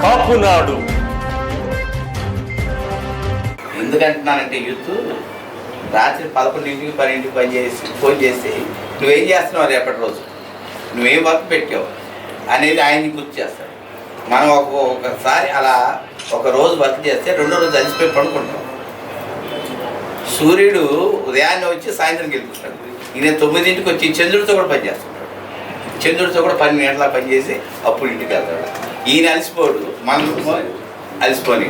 కాపునాడు. ఎందుకంటున్నానంటే యూత్ రాత్రి 11ంటికి 12ంటికి ఫోన్ చేసి నువ్వేం చేస్తున్నావు రేపటి రోజు, నువ్వేం వర్క్ పెట్టావు అనేది ఆయన్ని గుర్తు చేస్తాడు. మనం ఒకసారి అలా ఒక రోజు వర్క్ చేస్తే రెండో రోజు అలసిపోయి పడుకుంటాం. సూర్యుడు ఉదయాన్నే వచ్చి సాయంత్రం గెలుపుతాడు. ఈయన 9ంటికి వచ్చి చంద్రుడితో కూడా పనిచేస్తుంటాడు. చంద్రుడితో కూడా 12 గంటల పనిచేసి అప్పుడు ఇంటికి వెళ్తాడు. ఈయన అలసిపోడు, మనం అలసిపోని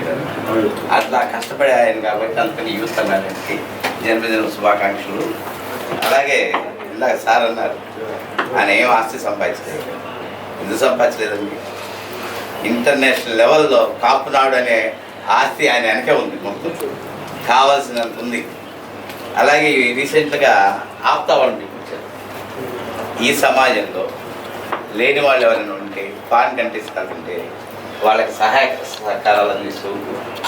అట్లా కష్టపడే ఆయన కాబట్టి అందుకని యూత్ అన్నారంటే జన్మదిన శుభాకాంక్షలు. అలాగే ఇందాక సార్ అన్నారు ఆయన ఏం ఆస్తి సంపాదించలేదు. ఎందుకు సంపాదించలేదండి? ఇంటర్నేషనల్ లెవెల్లో కాపునాడు అనే ఆస్తి ఆయన వెనకే ఉంది, మొత్తం కావాల్సినంత ఉంది. అలాగే రీసెంట్గా ఆప్తా వాళ్ళని వచ్చారు. ఈ సమాజంలో లేని వాళ్ళు ఎవరైనా ఉంటే ఫారిన్ కంట్రీస్ కాకుంటే వాళ్ళకి సహాయక సహకారాలు అందిస్తూ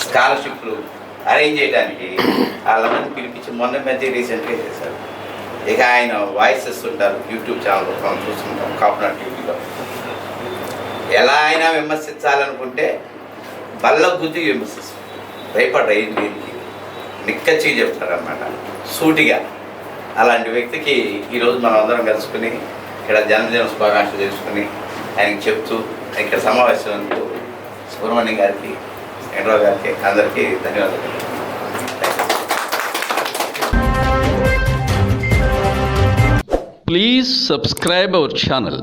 స్కాలర్షిప్లు అరేంజ్ చేయడానికి వాళ్ళని పిలిపించి మొన్న మధ్య రీసెంట్గా చేశారు. ఇక ఆయన వాయిస్ ఇస్తుంటారు యూట్యూబ్ ఛానల్లో మనం చూస్తుంటాం. కాపునాడు టీవీలో ఎలా అయినా విమర్శించాలనుకుంటే బల్ల గుద్ది విమర్శిస్తారు. భయపడ్డ ఏంటి నిక్కచ్చి చెప్తారన్నమాట, సూటిగా. అలాంటి వ్యక్తికి ఈరోజు మనం అందరం కలుసుకుని ఇక్కడ జన్మదిన శుభాకాంక్షలు తెలుసుకుని ఆయనకి చెప్తూ ఇక్కడ సమావేశంలో సుబ్రహ్మణ్యం గారికి, వెంకటరావు గారికి అందరికీ ధన్యవాదాలు. Please subscribe our channel.